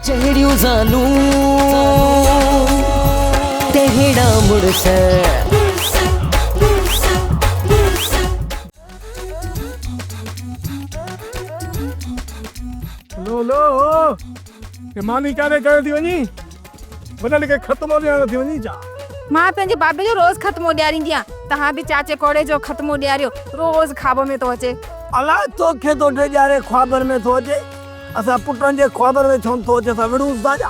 चेहड़ियों जानू तेहड़ा मुड़स लो लो ये मानी काने कर दी वनी बदल के खत्म हो गया थी वनी जा मां पंहिंजे बाबे जो रोज ख़त्म ॾियारींदी आ तहां बि चाचे कोड़े जो ख़त्म ॾियारियो रोज खाबो में तो अचे अला तो के तो डे जारे ख्वाबर में थो अचे असा पुटन जे ख्वाबर में छो थो अचे सा विड़ूस दा जा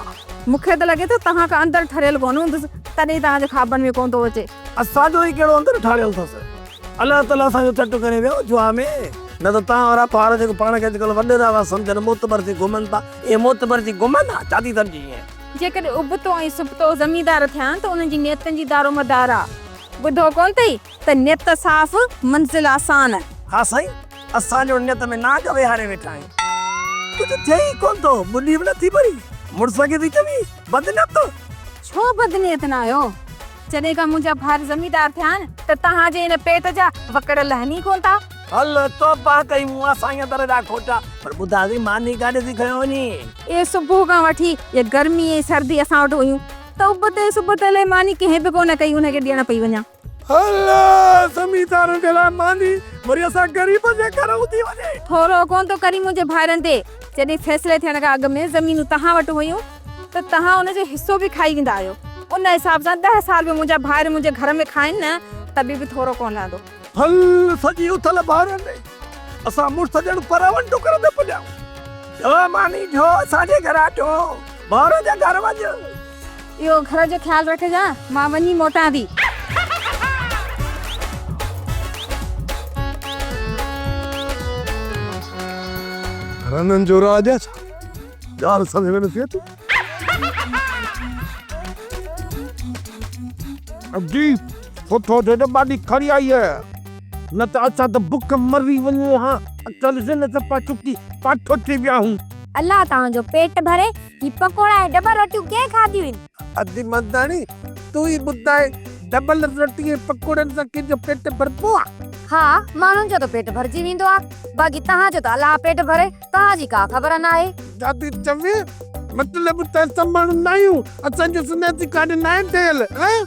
मूंखे त लॻे थो तहां का अंदर ठरियल कोन हूंदुसि तॾहिं तव्हांजे ख़ाबनि में कोन थो अचे असा जो ही केड़ो अंदर ठाड़ियल थस अल्लाह ताला सा जो चट करे वियो जुआ में न तो ता वारा पार जे पाण के अजकल वडे दा समझन मोतबर थी घुमन ता ए मोतबर थी घुमन था चादी समझी है जेकॾहिं उबतो ऐं सुबतो ज़मींदार थिया त उन्हनि जी नियतनि जी दारोमदार आ ॿुधो कोन अथई त नियत साफ़ मंज़िल आसान हां साईं असा जो नियत में ना जो विहारे वेठा आहियूं कुछ थे ही कोन तो बुढ़ी न थी पई मुड़स के थी चवी बदनियत तो छो बदनियत न आयो जॾहिं का मुंहिंजा भार ज़मींदार थिया आहिनि त तव्हांजे हिन पेट जा वकड़ लहनी कोन था हल तो पा कई मुआ साईं दर दा खोटा पर बुधा दी मानी काडे थी खयो नी ए सुबुह खां वठी ये गर्मी ऐं सर्दी असां वटि हुयूं त उबते सुबते लाइ मानी कंहिं बि कोन कई उनखे ॾियण पई वञा हल समीदार जे लाइ मानी वरी असां गरीब जे घर उथी वञे थोरो कोन तो करी मुंहिंजे भाइरनि ते जॾहिं फैसले थियण खां अॻु में ज़मीनूं तव्हां वटि हुयूं त तव्हां उनजो हिसो बि खाई वेंदा आहियो उन हिसाब सां 10 साल में मुंहिंजा भाइर मुंहिंजे घर में खाइनि न तॾहिं बि थोरो कोन लहंदो हल सजी उथल बाहर ने असा मुर्स जण परवन टुकर दे पजा ओ मानी जो साजे घर आठो बाहर जे घर वज इहो घर जो ख्याल रखजा मां वञी मोटां थी रनन जो राजा यार समझ में से तू अब जी फोटो दे दे बाडी खड़ी आई है न त अच्छा त बुक मरी वञो हां चल से न त पाचुकी पाठो थी विया हूं अल्लाह तव्हांजो पेट भरे ही पकोड़ा ऐं डबल रोटियूं कंहिं खाधियूं आहिनि अदी मदानी तू ही बुधाए डबल रोटी ऐं पकोड़न सां कंहिंजो पेट भरबो आहे हा माण्हुनि जो त पेट भरजी वेंदो आहे बाक़ी तव्हांजो त अल्लाह पेट भरे तव्हांजी का ख़बर न आहे दादी चवे मतलब त सम्मान नायूं असांजो सुनती कार्ड न थियल हैं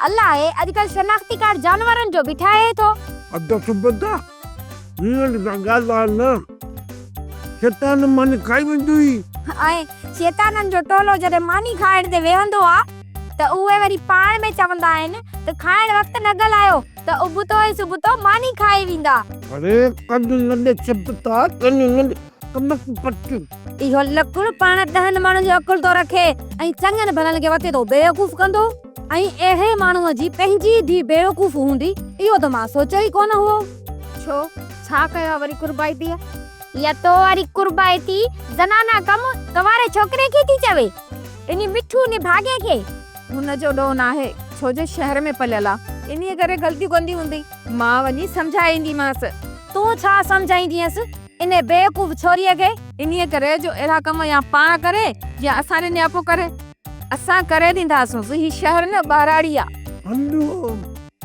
अल्लाह आहे अॼुकल्ह शनाख्ती कार्ड जानवरनि जो बि ठाहे थो अदा सुबदा हीअं ॻाल्हि न शैतान मन खाई वेंदी ऐं शैताननि जो टोलो जॾहिं मानी खाइण ते वेहंदो आहे त उहे वरी पाण में चवंदा आहिनि त खाइण वक़्तु न ॻाल्हायो त उबतो ऐं सुबतो मानी खाई वेंदा अरे कद नंढे शब्दता कन नंढे कमक पट्टी इहो लकुड़ पाण 10 माण्हुनि जो अकुल थो रखे ऐं चङनि भलनि खे वते थो बेवकूफ़ कंदो ऐं अहिड़े माण्हूअ जी पंहिंजी धी बेवकूफ़ हूंदी इहो त मां सोचियो ई कोन हुओ छो छा कयो वरी कुर्बाइती या तो वारी कुर्बाइती ज़नाना कम कवारे छोकिरे खे थी चवे इन मिठू ने भागे खे हुन जो ॾोह न आहे छो जो शहर में पलियल आहे इन्हीअ करे ग़लती कंदी हूंदी मां वञी सम्झाईंदीमांसि तूं छा सम्झाईंदीअसि इन बेवकूफ़ छोरीअ खे इन्हीअ करे जो अहिड़ा कम या पाण करे या असांजे नियापो करे असां करे ॾींदासीं ही शहर न ॿाराड़ी आहे हलो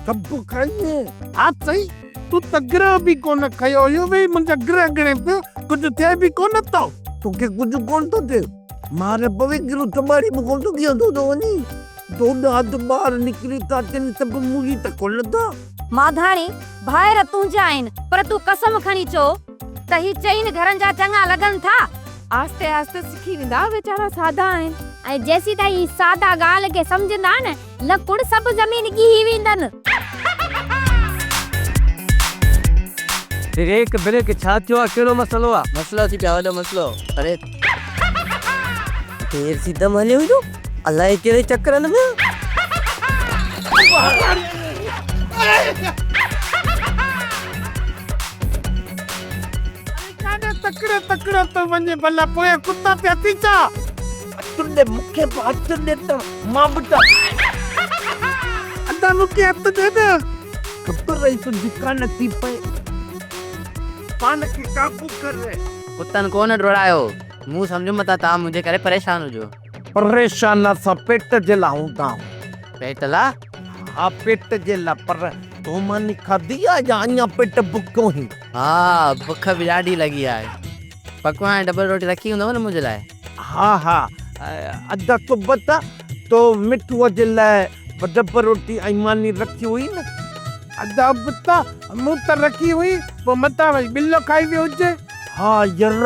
सब खाइए आप सही तू तगरा भी कोन खयो यो वे मुंजा ग्रह गणे पे कुछ थे भी कोन तो तोके कुछ कोन तो दे मारे पवित्र तुम्हारी मुकोल तो किया दो नी दो हाथ बाहर निकली ता तेन सब मुगी त कोलदा माधाणी भाइर तुंहिंजा आहिनि पर तूं कसम खणी चो त ही चईन घरनि जा चङा लॻनि था आस्ते आस्ते सिखी वेंदा वीचारा सादा आहिनि ऐं जेसी ताईं सादा ॻाल्हि खे सम्झंदा न लकुड़ सभु ज़मीन ॻीही वेंदनि ब्रेक ब्रेक छा थियो आहे कहिड़ो मसलो आहे मसलो थी पिया वॾो मसलो अरे देर सी दम हलियो हुयो अलाए कहिड़े चक्करनि में तकड़े तकड़े तो वने भला पोए कुत्ता पे पीछा तुंडे मुखे बात दे तो मां बता अदा मुके हथ दे दे खबर रही तो दुकान थी पे पान के काबू कर रहे कुत्तन कोन डरायो मुंह समझो मता ता मुझे करे परेशान हो जो परेशान ना सा पेट जे लाऊं ता पेटला आ पेट जे ला पर तो मानी खादिया जानिया पेट बुको ही हाँ भूख भी ॾाढी लगी आहे पकवान डबल रोटी रखी हूंदव न मुंहिंजे लाइ हाँ हाँ अदा सुबत तो मिठू जे लाइ डब रोटी ऐं मानी रखी हुई न अदा बता मूं त रखी हुई पोइ मतां वरी बिल्लो खाई वियो हुजे हा यार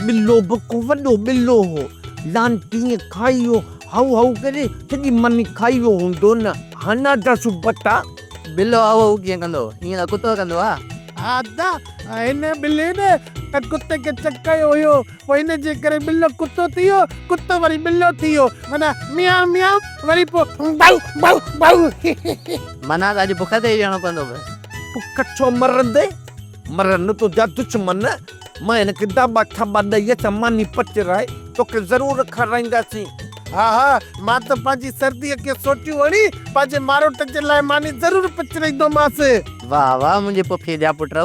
बिल्लो बको वॾो बिल्लो हो लांटी खाई वियो हाउ हाउ करे सॼी मानी खाई वियो हूंदो न हना दा सुबता बिल्लो आओ कीअं कंदो ईअं त कुतो कंदो आहे अदा हिन बिल्ले ने त कुते खे चकायो हुयो पोइ हिन जे करे बिल्लो कुतो थी वियो कुतो वरी बिल्लो थी वियो माना मियां मियां वरी पोइ बाउ बाउ बाउ माना त अॼु बुख ते ई विहणो पवंदो बसि बुख छो मरंदे मरन तुंहिंजा दुश्मन मां हिनखे दाबा ठाबा ॾेई अचां मानी पचराए तोखे ज़रूरु खाराईंदासीं हा हा मां त पंहिंजी सर्दीअ खे सोटियूं हणी पंहिंजे मारोट जे लाइ मानी ज़रूरु पचराईंदोमांसि वाह वाह मुंहिंजे पुफीअ जा पुट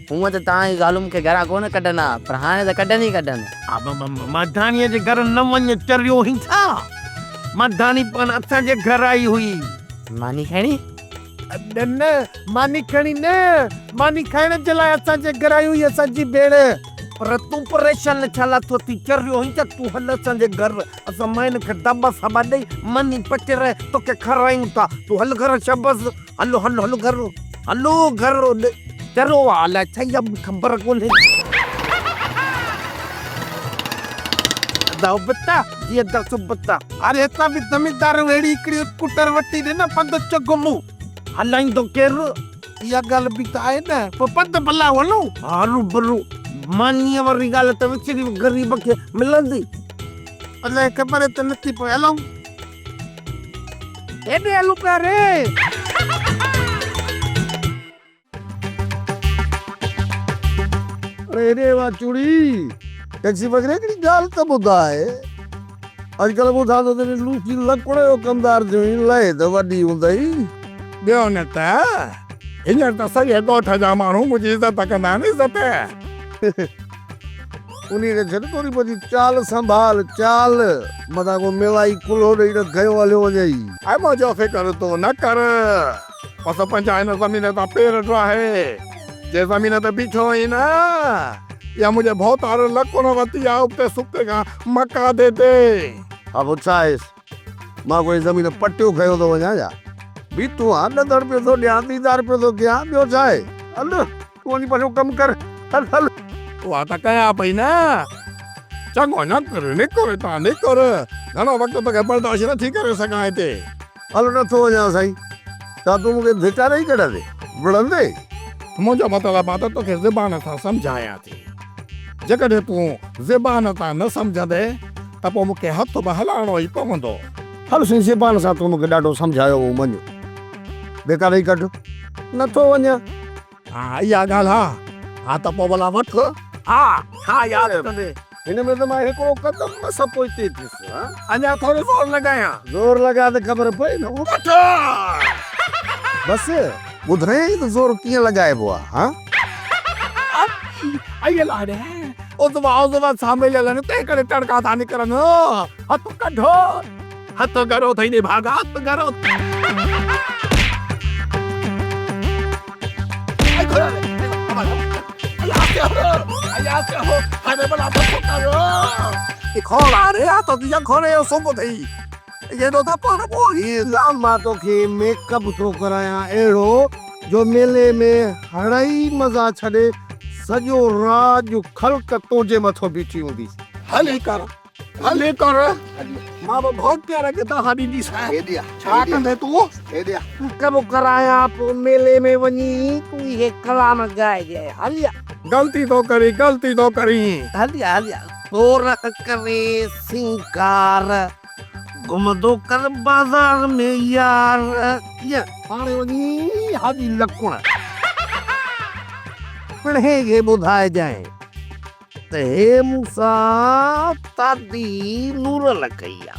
हूअं त तव्हांजी ॻाल्हियुनि खे घरां कोन कढंदा पर हाणे त कढनि ई कढनि माधाणीअ जे घर न वञ चरियो ही छा माधाणी पण असांजे घर आई हुई मानी खाइणी न मानी खणी न मानी खाइण जे लाइ असांजे घर आई हुई असांजी भेण पर तूं परेशान छा लाथो थी चरियो ही त तूं हल असांजे घर असां मां हिनखे दाबा साबा ॾेई मानी पचराए तोखे खारायूं था तूं हल घर शाबस हलो हलो हलो घर हलो घर चरो अलाए छा इहा ख़बर कोन्हे बता जीअं दस बता अरे हितां बि ज़मीदार अहिड़ी हिकिड़ी स्कूटर वठी ॾे न पंध चो घुमूं हलाईंदो केरु इहा ॻाल्हि बि त आहे न पोइ पंध भला वञूं हरू भरू मानीअ वारी ॻाल्हि त विचड़ी ग़रीब खे मिलंदी अलाए ख़बर त नथी पए हलूं हेॾे हलूं पिया रे अरे रे वाचूड़ी टैक्सी वग़ैरह हिकिड़ी ॻाल्हि त ॿुधाए अॼुकल्ह ॿुधा थो त लूची लकड़ जो कमदार जो लहे त वॾी हूंदई ॿियो न त हींअर त सॼे ॻोठ जा माण्हू मुंहिंजी इज़त कंदा आहिनि इज़त उन्ही खे छॾ थोरी बची चाल संभाल चाल मथां को मिलाई कुलो ॾेई त गयो हलियो वञई ऐं मुंहिंजो फिकर तूं न कर बस पंहिंजा हिन ज़मीन तां पेर ड्राहे जे ज़मीन ते बीठो हुई न या मुझे बहुत आर लको न वती आ उते सुते का मका दे दे अब छाइस मां कोई ज़मीन पट्टियो खयो तो वञा जा भी तू हां दर पे तो ध्यान दीदार पे तो क्या ॿियो छाए हल तू वञी पंहिंजो कम कर हल हल वा त कया पई न चङो न कर निकोर घणो वक़्तु तोखे बर्दाश्त नथी करे सघां हिते हल नथो वञा साईं छा तूं मूंखे धिकारे ई कढंदे विढ़ंदे मुंहिंजो मतिलबु आहे त तोखे ज़बान सां सम्झायां थी जेकॾहिं तूं ज़बान सां न सम्झंदे त पोइ मूंखे हथ बि हलाइणो ई पवंदो हल साईं ज़बान सां तूं मूंखे ॾाढो सम्झायो हो मञ बेकार ई कढ नथो वञा हा इहा ॻाल्हि हा त पोइ भला वठ हा यार हिन में त मां हिकिड़ो कदम न सभु हिते थियुसि अञा थोरो ज़ोर लॻायां ज़ोर लॻा त ख़बर पई न वठ बसि ॿुधाई त ज़ोर कीअं लॻाइबो आहे हा तंहिं करे टड़का था निकिरनि हथ कढो हथ करो थई भागा हथ करो मां तोखे मेकअप थो करायां अहिड़ो जो मेले में हड़ई मज़ा छॾे सॼो राज ख़ल्क तुंहिंजे मथो बीठी हूंदी हले कर मां बहुत प्यारा के ता हबीबी सा छा कंदे तू कब कराया पो मेले में वनी तू ये कलाम गाए जे हलिया गलती तो करी हलिया तोर करे सिंगार घुमदो कर बाजार में यार ये हाणे वनी हबी लकुण पण हे बुधाए जाए ते मूसा तादी नूर लकैया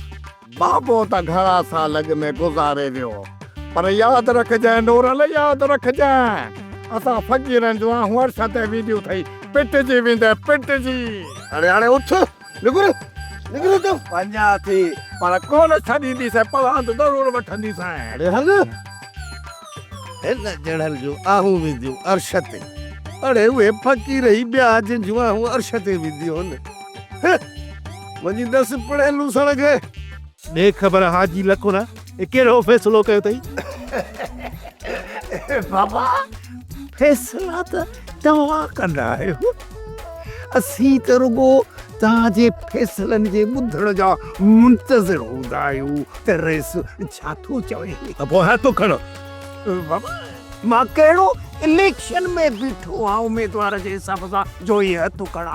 बाबो त घड़ा साल में गुजारे वियो पर याद रखजाए नूरल याद रखजाए असां फ़कीरनि जो वर्ष ते वीडियो थई पिट जी वेंदे पिट जी अरे हाणे उठ निकुर तो वञा थी पर कोन छॾींदी से पलांद ज़रूर वठंदी से अरे हल हिन जड़ल जो आहू विधियो अर्श ते अरे उहे फ़कीर ई ॿिया जिन जो आहू अर्श ते विधियो न वञी दस पढ़ियलु सड़क ने ख़बर हाजी लखो ना कहिड़ो फ़ैसिलो कयो अथई? बाबा फैसला त तव्हां कंदा आहियो, असीं त रुगो तव्हांजे फैसलनि जे ॿुधण जा मुंतज़िर हूंदा आहियूं त रेस छा थो चवे। पोइ हथो खणो। बाबा मां कहिड़ो इलेक्शन में बीठो आहियां उम्मीदवार जे हिसाब सां जो ये हथु खणा।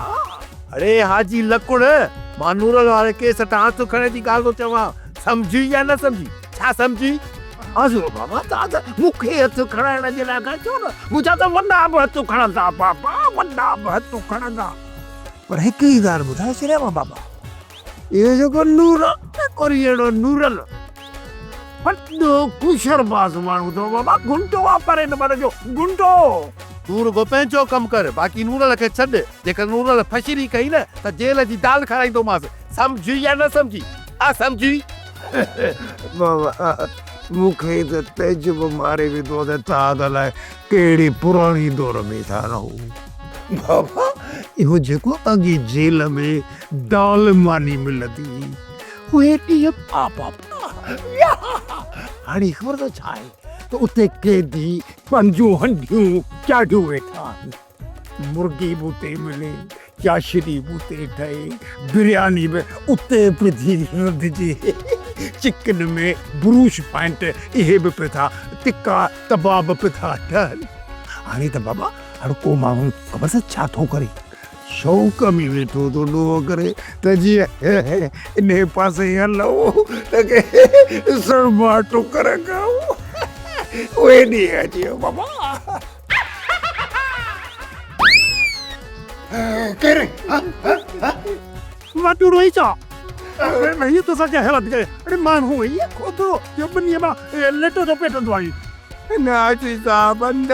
अरे हाजी लकुड़, मां नूरल वारे केस तां हथु खणे जी ॻाल्हि थो चवां, सम्झी या न सम्झी? छा सम्झी? हज़ूर बाबा तव्हां त मूंखे हथु खणाइण जे लाइ चओ न, मुंहिंजा त वॾा बि हथु खणंदा बाबा, वॾा बि हथु खणंदा। पर हिकु ई ॻाल्हि ॿुधाए छॾियांव बाबा, इहो जेको नूरल कोरीअड़ो नूरल वॾो कुशरबाज़ माण्हू अथव बाबा, गुंडो आहे परे नंबर जो गुंडो। तूं रुगो पंहिंजो कमु कर, बाक़ी नूरल खे छॾ। जेकर नूरल फशीरी कई न त जेल जी दाल खाराईंदोमांसि। सम्झी या न सम्झी? सम्झी? बाबा मूंखे त तेज बि मारे विधो त तव्हां अलाए कहिड़ी पुराणी दौर में था रहो। बाबा इहो जेको अॻे जेल में दाल मानी मिलंदी उहे ॾींहं पापा हाणे ख़बर त छा आहे त उते कैदी पंहिंजूं हंडियूं चाढ़ियूं वेठा आहिनि। मुर्गी बि उते मिले, चाशरी बि उते ठहे, बिरयानी बि उते बि थी रधिजे, चिकन में ब्रूश पॉइंट इहे बि पिया था, टिक्का तबाब पिया था ठहनि। हाणे त बाबा हर को माण्हू ख़बर अथव छा थो करे, शौक़ में वेठो थो ॾोहो करे त जीअं इन पासे हलो त सड़मा टुकर खाऊं। उहे ॾींहं अची वियो बाबा। केरे मां टूरो ई चा ये तो सच है। अरे माण्हू इहे खोदरो जो ॿिन्ही मां लेटो थो पेटंदो आहे। न अची साहब न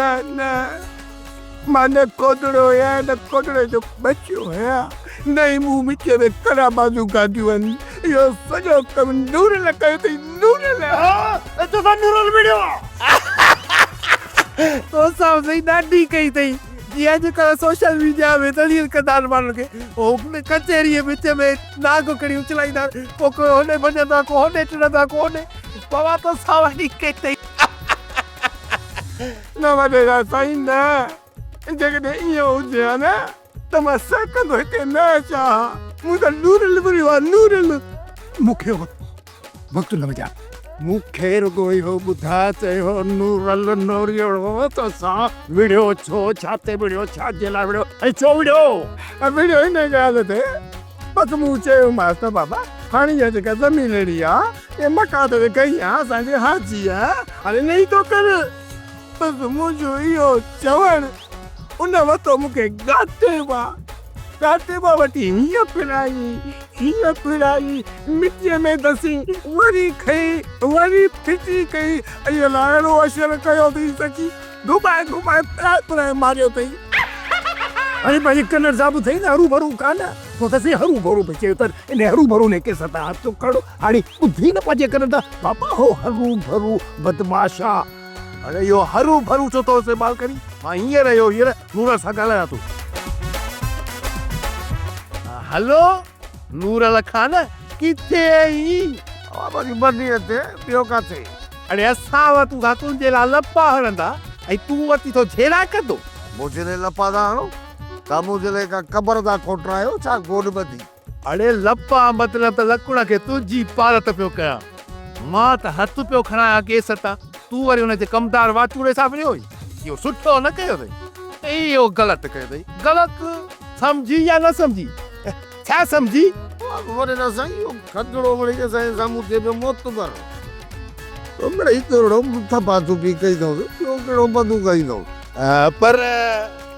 मां न खोदड़ो आहियां न खोदड़े जो बचियो आहियां, न ई मूं मिच में कड़ा बाजू काटियूं आहिनि। इहो सॼो कमु नूरल कयो अथई, नूरल। तोसां नूरल मिलियो तोसां सही ॾाढी कई अथई। जीअं अॼुकल्ह सोशल मीडिया में दलील कंदा आहिनि माण्हुनि खे, उहो कचहरीअ विच में नाग खणी उछलाईंदा आहिनि, पोइ को होॾे भॼंदा, को होॾे टिड़ंदा, को होॾे। बाबा तोसां वॾी कई अथई। न वॾेरा साईं न, जेकॾहिं इहो हुजे हा न त मां सकंदो हिते न अचां। मूं त नूरल विड़ियो आहे, नूरल। मूंखे वक़्तु न विझा, मूंखे रुगो इहो ॿुधा चयो नूरल नोरियो त सां विड़ियो छो, छाते विड़ियो, छाजे लाइ विड़ियो ऐं छो विड़ियो? विड़ियो हिन ॻाल्हि ते बसि मूं चयोमांसि त बाबा हाणे इहा जेका ज़मीन अहिड़ी आहे इहा मकान ते कई आहे, असांजे हाजी आहे, हाणे न ई थो कर। बसि मुंहिंजो इहो चवणु उन वक़्तु मूंखे गाटे वठी हीअं फिराई मिटीअ में दसी, वरी खई, वरी फिटी कई, अहिड़ो अहिड़ो अशर कयो अथई सची, घुमाए फिराए मारियो अथई। अरे पंहिंजे कन्नड़ साहिबु अथई न हरू भरू कान, पोइ त हरू भरू बि चयो त इन हरू भरू ने केस तां हथु खणो। हाणे ॿुधी न पंहिंजे कन त बाबा हो हरू भरू बदमाशा। अरे इहो हरू भरू छो थो इस्तेमालु करी? मां हींअर नूरल सां ॻाल्हायां थो। हलो नूरल खान किथे आई? बदीअ ते ॿियो किथे? अरे असां वटि खां तुंहिंजे लाइ लपा हणंदा ऐं तूं वठी थो झेड़ा कंदो। मुंहिंजे लाइ लपा था हणो त मुंहिंजे लाइ का क़बर था कोटरायो छा गोॾ ॿधी? अरे लपा मतिलब त लकुड़ खे तुंहिंजी पारत पियो कयां, मां त हथु पियो खणायां केस तां, तूं वरी हुनजे कमदार वाचूड़े सां विड़ियो। इहो सुठो न कयो अथई, इहो ग़लति कयो अथई। ग़लति सम्झी या न सम्झी? छा सम्झी? वरी न साईं इहो खदड़ो वरी के साईं साम्हूं थिए पियो मोतबर। मिड़ई कहिड़ो थपाथू बि कई अथव, ॿियो कहिड़ो बंदूक कई अथव। पर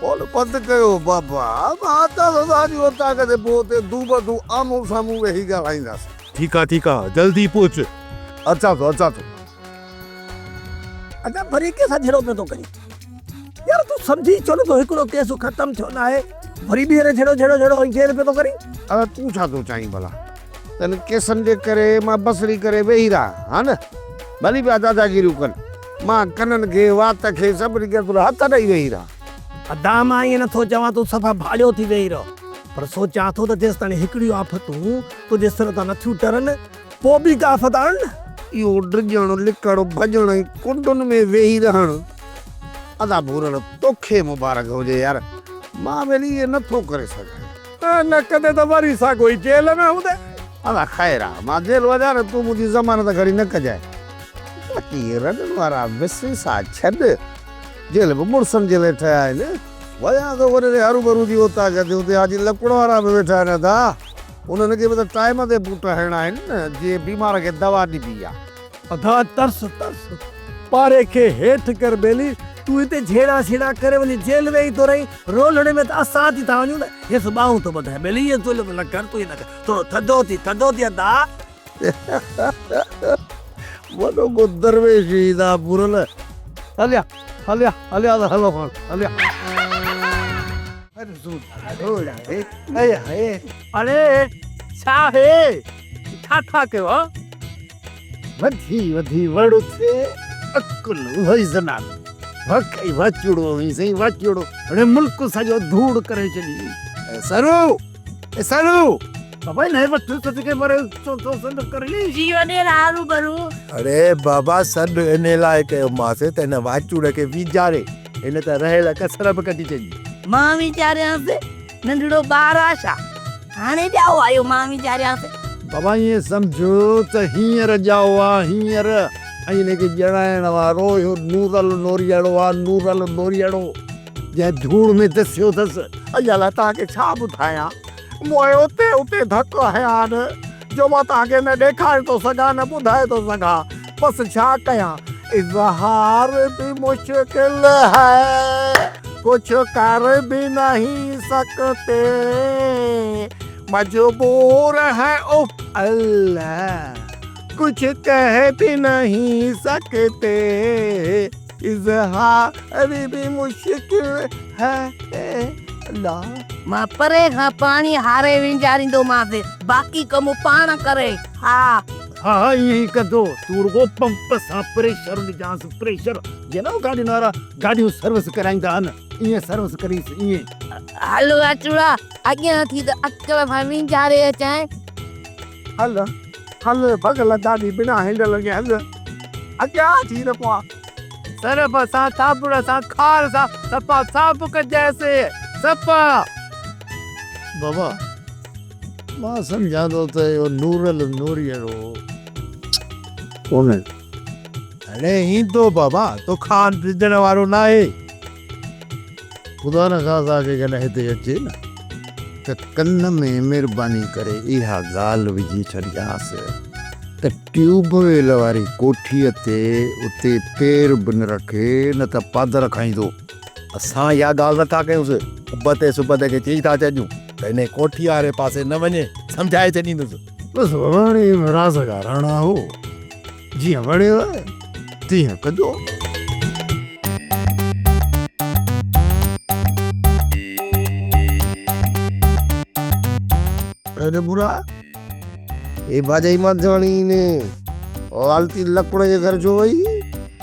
पोइ पंधु कयो बाबा, मां त तव्हांजी ताक़त पोइ ते दूबदू आम्हूं साम्हूं वेही ॻाल्हाईंदासीं। ठीकु आहे जल्दी पहुच। अचां थो। अदा भरी के साथ झेड़ो तो करी यार, तू समझी चलो तो हिकड़ो केस खत्म थियो ना है, भरी ॿीहर झेड़ो जेल पे तो करी। अरे तूं छा थो चाहीं भला? तन केसनि जे करे मां बसरी करे वेही रहा हा न, भली पिया दादागिरियूं कनि, मां कननि खे वात खे सभिनी खे हथ ॾेई वेही रहा। अदा मां ईअं नथो चवां तूं सफ़ा भाॼो थी वेही रहो, पर सोचां थो त जेसि ताईं हिकिड़ियूं आफ़तूं तुंहिंजे सिर तां नथियूं टरनि पोइ बि का आफ़त आणनि न। इहो डिॼणु लिकड़ भॼण ऐं कुंडुनि में वेही रहणु अदा भूरल तोखे मुबारक हुजे यार। मां वरी इहे नथो करे सघां। न कॾहिं त वरी साॻो ई जेल में हूंदे। अदा ख़ैर आहे मां जेल वञा न तूं मुंहिंजी ज़मानत घड़ी न कजाए। बाक़ी रॾण वारा विसिसा छॾ जेल बि मुड़ुसनि जे लाइ ठहिया आहिनि। वञा थो वरी हरू भरू जी उतां कजे हुते अॼु लकड़ वारा बि वेठा आहिनि अदा उन्हनि खे बि त टाइम ते बूटा हणणा आहिनि न जीअं बीमार खे दवा ॾिबी आहे। अदा तरस तरस पारे खे हेठि कर बेली तूं हिते झेड़ा छेड़ा करे वञी जेल वेही थो रही रोलड़े में त असां थी था वञूं न। हे सुभाउ थो ॿुधाए बेली इहे ज़ुल्म न कर तूं न कर थोरो थधो थी अदा। वॾो को दरवेश ईंदा भूरल हलिया हलिया हलिया त हलो हलिया। अरे छा है छा कयो वधी वधी वड़ो थे अकुल वही ज़नान वकई वचड़ो सही वचड़ो अरे मुल्क सॼो धूड़ करे छॾी। सरू बाबा न वठ सके मरे तो संद कर ली जीवन हारू भरू अरे बाबा सद इन लाइ कयो मासे त हिन वाचूड़ खे वीचारे हिन त रहेल कसर बि कढी छॾी। मां वीचारियांसि नंढड़ो ॿार आहे छा हाणे ॼाओ आयो मां वीचारियांसि। बाबा ईअं सम्झो त हींअर ॼाओ आहे हींअर ऐं हिनखे ॼणाइण वारो इहो नूरल नोरियड़ो आहे नूरल नोरियड़ो जंहिं धूड़ में दसियो अथसि। अॼु अलाए तव्हांखे छा ॿुधायां मोए उते उते धक हया न जो मां तव्हांखे न ॾेखारे थो सघां न ॿुधाए थो सघां। बसि छा कयां इज़हार भी मुश्किल है कुछ कर भी नहीं सकते मजबूर है ओ अल्लाह कुछ कह भी नहीं सकते इज़हार भी मुश्किल है अल्लाह। मां परे खां पाणी हारे विंजारींदोमांसि बाक़ी कम पाण करे। हा हाँ यही कंदो तू रुगो पंप सां प्रेशर ॾिजांसि प्रेशर जे न गाॾी वारा गाॾियूं सर्विस कराईंदा आहिनि ईअं सर्विस करीसि ईअं। हलो अचूड़ा अॻियां थी त अकल खां विंजारे अचांइ। हल हल भगल दादी बिना हैंडल के हल अॻियां थी न पोइ सरफ सां थाबुड़ सां खार सां सफ़ा साफ़ कजांइसि सफ़ा। बाबा मां सम्झां थो त इहो नूरल नूरियड़ो कोन्हे हाणे ईंदो बाबा तो खान ॾिजण वारो न आहे। ख़ुदा न ख़ासा खे कॾहिं हिते अचे न त कन में महिरबानी करे इहा ॻाल्हि विझी छॾिजांसि त ट्यूबवेल वारी कोठीअ ते उते पेर बि न रखे न त पादर खाईंदो। असां इहा ॻाल्हि नथा कयूंसि उबते सुबते खे चई था छॾियूं त हिन कोठी वारे पासे न वञे सम्झाए छॾींदुसि। बसि वणे राज़ का राणा हो जीअं वणेव तीअं कजो। अरे बुरा ए बाजाई माधवाणी ने आलती लकड़ जे घर जो वई।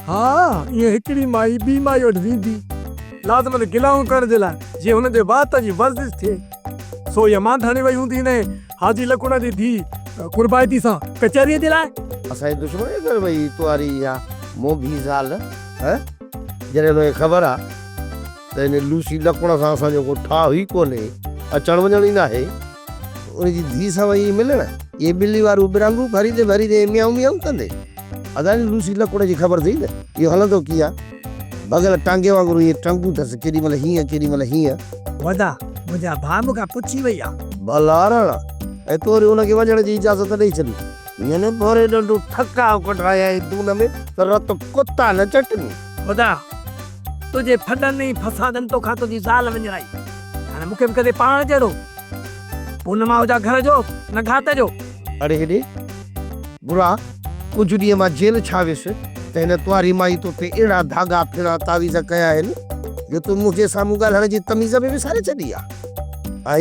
हाँ ये हिकिड़ी माई ॿी माई वटि वेंदी लाज़मन गिलाऊं करण जे लाइ जीअं हुन जे वात जी वर्जिश थिए। सो इहा माधवाणी वई हूंदी ने हाजी लकुण जी धीउ कुर्बाइती सां कचहरीअ जे लाइ। असांजे दुश्मन जे घर वई तुआरी या मोभी ज़ाल हैं जॾहिं तोखे ख़बर आहे त हिन लूसी लकुण सां असांजो को ठाह ई कोन्हे अचण वञण ई न आहे उनजी धीउ सां वई मिलण इहे ॿिली वारूं बिरंगूं भरींदे मियाऊं मियाऊं कंदे अदानी लूसी लकुण जी ख़बर थी न इहो हलंदो कीअं आहे बग़ल टांगे वांगुरु इहे टंगूं अथसि केॾीमहिल हीअं केॾीमहिल हीअं। वॾा मुंहिंजा भाउ मूंखां पुछी वई आहे बलारण ऐं तो वरी हुनखे वञण जी इजाज़त ॾेई छॾी हीअं न भोरे ॾंडू ठका कढाया दून में त रत कुता न चटनी। वॾा तुंहिंजे फॾनि ई फसादनि तोखां तुंहिंजी ज़ाल विञाई हाणे मूंखे बि कॾहिं पाण जहिड़ो पूनमाउ जा घर जो न घाट जो। अरे हेॾे बुरा कुझु ॾींहं मां जेल छा वियुसि त हिन तुआरी माई तोते अहिड़ा धागा फिरा तावीज़ कया आहिनि जो तूं मुंहिंजे साम्हूं ॻाल्हाइण जी तमीज़ में विसारे छॾी आहे।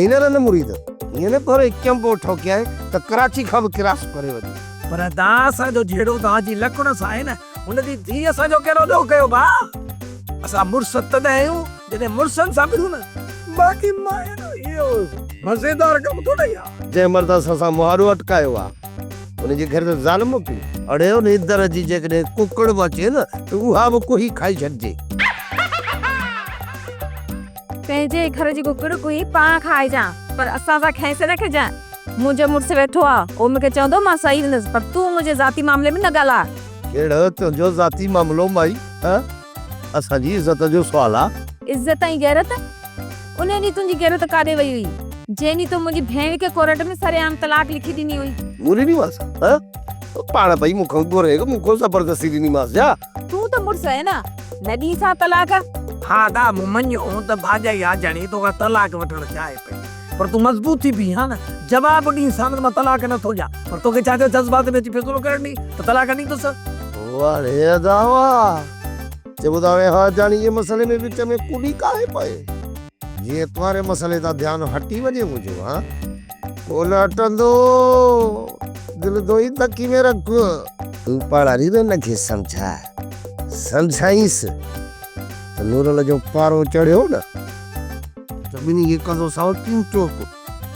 हींअर न मुरीद हीअं न पर चंबो ठोकिया त कराची खां बि क्रास करे वञे। पर तव्हां असांजो जहिड़ो तव्हांजी लकुण सां आहे न हुनजी धीउ असांजो कहिड़ो ॾोह कयो भाउ। असां मुड़ुस तॾहिं आहियूं जॾहिं मुड़ुसनि सां मिलूं न बाक़ी मां इहो मज़ेदार कम तो नहीं आहे। जंहिं मर्द असां मुहारो अटकायो आहे उनजे घर में ज़ाल मोकिली। अड़े उन दर जी जेकॾहिं कुकड़ बि अचे न त उहा बि कोई खाई छॾिजे। पंहिंजे घर जी कुकड़ कोई पाण खाइजां पर असां सां खैसे न खजां। मुंहिंजो मुड़ुस वेठो आहे उहो मूंखे चवंदो मां सही हूंदसि पर तूं मुंहिंजे ज़ाती मामले में न ॻाल्हाए। कहिड़ो तुंहिंजो ज़ाती मामिलो माई? असांजी इज़त जो सुवाल आहे। इज़त ऐं गैरत उन ॾींहुं तुंहिंजी गैरत काॾे वई हुई जंहिं ॾींहुं तूं मुंहिंजी भेण खे कोर्ट में सरेआम तलाक लिखी ॾिनी हुई। मूं ॾिनीमांसि पाण भई मूंखां घुरे मूंखां ज़बरदस्ती ॾिनीमांसि जा। तूं त मुड़ुस आहे न न ॾी सां तलाक। हा दा मञो त भाॼाई आ ॼणी तोखां तलाक वठण चाहे पई पर तूं मज़बूत थी बीह हा न। जवाब ॾीं सां मां तलाक नथो ॾियां पर तोखे छा थियो जज़्बात में अची फ़ैसिलो करण ॾी त तलाक ॾींदुसि। वारे दावा जे ॿुधावे हा ॼाणी ये मसले में विच में कुड़ी काहे पए जीअं तुम्हारे मसले ता ध्यानु हटी वञे मुंहिंजो। हा कोन हटंदो दिल दोई तकी में रख। तूं पढ़ारी न नखे सम्झाईंसि त नूरल जो पारो चढ़ियो न ज़मीनी खे कंदो साओ तीन टोक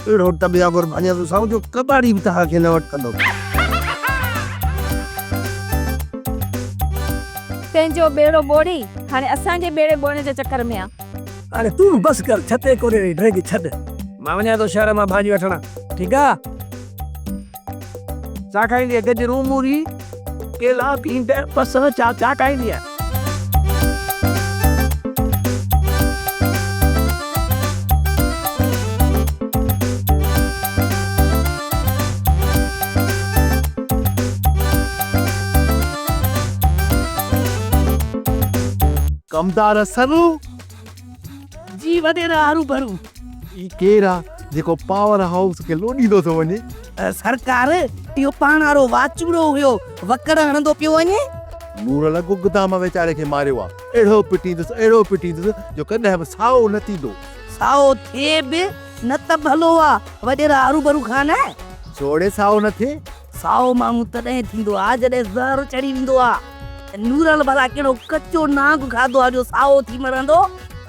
अहिड़ो टबिया गुर भञा तो साओ जो कबाड़ी बि तव्हांखे न वठंदो। पंहिंजो बेड़ो ॿोड़ी हाणे असांजे बेड़े ॿोड़े जे चक्कर में आहे। अरे तूं बस कर छते कोरे ड्रेग छॾ मां वञा थो शहर मां भाॼी वठण। ठीकु आहे छा खाईंदी आहे? गजरूं मूरी केला भींड बसर छा खाईंदी आहे? कमदार सरू जी वॾेरा हरू भरू ई केरा जेको पावर हाउस खे लोॾींदो थो वञे। सरकार इहो पाण वारो वाचूड़ो हुयो वकड़ हणंदो पियो वञे। नूरल गुगदाम वीचारे खे मारियो आहे। अहिड़ो पिटींदुसि जो कॾहिं बि साओ न थींदो। साओ थिए बि न त भलो आहे वॾेरा हरू भरू खान आहे। छोड़े साओ न थिए। साओ माण्हू तॾहिं थींदो आहे जॾहिं ज़हर चढ़ी वेंदो आहे। नूरल भला कहिड़ो कचो नाग खाधो आहे जो साओ थी मरंदो।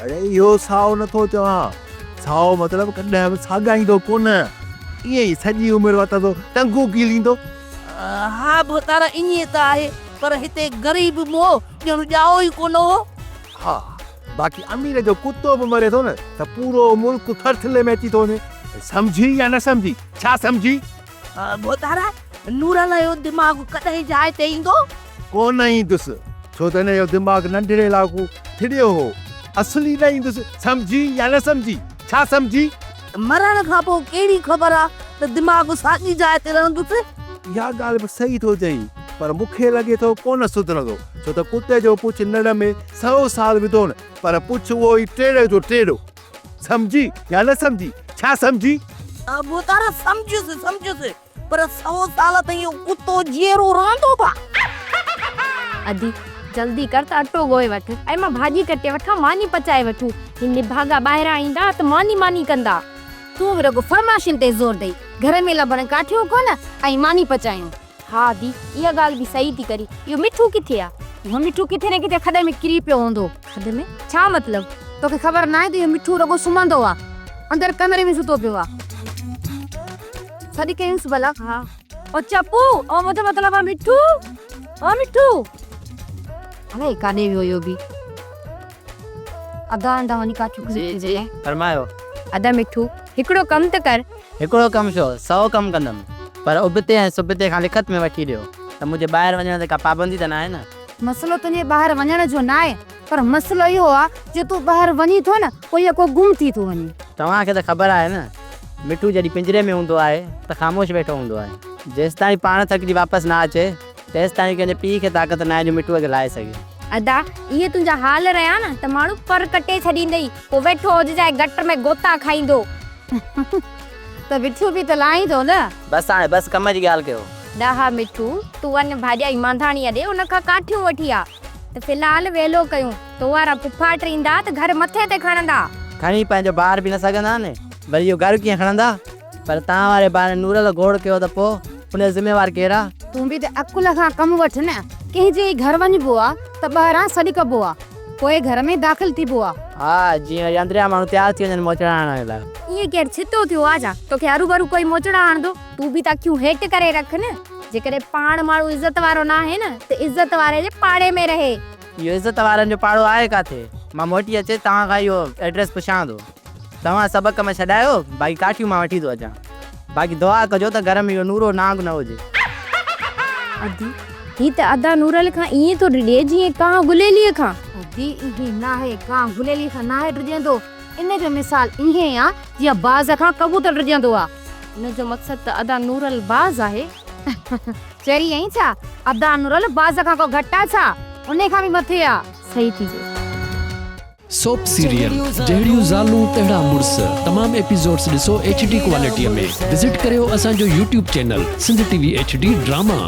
अरे इहो साओ नथो चवां। साओ मतिलबु कॾहिं बि साॻाईंदो कोन ईअं ई सॼी उमिरि वठंदो टंगू कीलींदो। हा भोतारा ईअं त आहे पर हिते ग़रीब मोह ॼण ॼाओ ई कोन हो। हा बाक़ी अमीर जो कुतो बि मरे थो न त पूरो मुल्क थरथले में अची थो वञे। सम्झी या न सम्झी? छा सम्झी? भोतारा नूरल जो दिमाग़ कॾहिं जाइ ते ईंदो? कोन ईंदुसि छो त हिन जो दिमाग़ नंढड़े लाॻू थिड़ियो हो असली न ईंदुसि। सम्झी या न सम्झी? छा सम्झी? मरण खां पोइ कहिड़ी ख़बर आहे त दिमाग़ साॻी जाइ ते रहंदुसि। इहा ॻाल्हि बि सही थो चई पर मूंखे लॻे थो कोन सुधरंदो छो त कुते जो पुछ नड़ में 100 साल विधो न पर पुछ उहो ई टेढ़े जो टेढ़ो। सम्झी या न सम्झी? छा सम्झी? भोतारा सम्झुसि पर 100 साल ताईं इहो कुतो जीअरो रहंदो बा। अदी जल्दी कर त अटो ॻोए वठ ऐं मां भाॼी कटे वठां मानी पचाए वठूं। हिन भागा ॿाहिरां ईंदा त मानी कंदा। तूं बि रुॻो फरमाइशुनि ते ज़ोर ॾेई घर में लभण काठियो कोन ऐं मानी पचायूं। हा दी इहा ॻाल्हि बि सही थी करी। इहो मिठू किथे आहे? इहो मिठू किथे न किथे खॾे में किरी पियो हूंदो। खॾे में छा मतिलबु? तोखे ख़बर न आहे त इहो मिठू रुॻो सुम्हंदो आहे अंदरि कमरे में सुतो पियो आहे। सॾी कयूंसि भला। हा ओ चपू ओ मुंहिंजो मतिलबु आहे मिठू। ओ मिठू अरे काॾे वियो इहो बि? अदा अंडा वञी काठियूं जी फरमायो। अदा मिठू हिकिड़ो कमु त कर। हिकिड़ो कमु छो 100 कमु कंदमि पर उबते ऐं सुबते खां लिखत में वठी ॾियो त मुंहिंजे ॿाहिरि वञण ते का पाबंदी त न आहे न। मसलो तुंहिंजे ॿाहिरि वञण जो न आहे पर मसलो इहो आहे जो तूं ॿाहिरि वञी थो न पोइ इहो को गुम थी थो वञे। तव्हांखे त ख़बर आहे न मिठू जॾहिं पिंजरे में हूंदो आहे त ख़ामोश वेठो हूंदो आहे। जेसि ताईं पाण थकिजी वापसि न अचे तेसि ताईं कंहिंजे पीउ खे ताक़त न आहे जो मिठूअ खे लाहे सघे। अदा इहे तुंहिंजा हाल रहिया न त माण्हू पर कटे छॾींदई पोइ वेठो हुजाए गट में गोता खाईंदो त मिठू बि त लाहींदो न। बसि हाणे बसि कम जी ॻाल्हि कयो। ॾाहा मिठू तूं वञ भाॼाई मांधाणीअ ॾे उन खां काठियूं वठी आ त फ़िलहाल वेलो कयूं तो वारा फुफाट ईंदा त घर मथे ते खणंदा। खणी पंहिंजो ॿार बि न सघंदा न वरी इहो घर कीअं खणंदा? पर तव्हां वारे ॿार नूरल घोड़ कयो त पोइ उन ज़िम्मेवार केरु आहे? तूं बि त अकुल खां कमु वठ न। कंहिंजे घर वञिबो आहे त ॿाहिरां सॾु कबो आहे पोइ घर में दाख़िल थी पोइ हाँ जीअं वरी अंदरियां माण्हू तयारु थी वञनि मोचड़ा हणण लाइ। इहे केरु छितो थियो आजा तोखे हरू भरू कोई मोचड़ा हणंदो तूं बि त अखियूं हेठि करे रख न जेकॾहिं पाण माण्हू इज़त वारो न आहे न त इज़त वारे जे पाड़े में रहे। इहो इज़त वारनि जो पाड़ो आहे किथे? मां मोटी अचे तव्हां खां इहो एड्रेस पुछां थो। तव्हां सबक़ में छॾायो बाक़ी काठियूं मां वठी थो अचां। बाक़ी दुआ कजो त घर में इहो नूरो नांग न हुजे। अदी ही त अदा नूरल खां ईअं थो ॾिए जीअं कां गुलेलीअ खां। अदी इहे नाहे कां गुलेलीअ खां नाहे ॾिजंदो इन जो मिसाल ईअं आहे जीअं बाज़ खां कबूतर ॾिजंदो आहे। इन जो मक़सदु त अदा नूरल बाज़ आहे। चरी आई छा अदा नूरल बाज़ खां को घटि आहे छा उन खां बि मथे आहे। सही थी चए। सोप सीरियल जहिड़ियूं ज़ालूं तहिड़ा मुड़ुस तमाम एपिसोड्स ॾिसो HD क्वालिटीअ में। विज़िट करियो असांजो YouTube channel Sindh TV HD drama.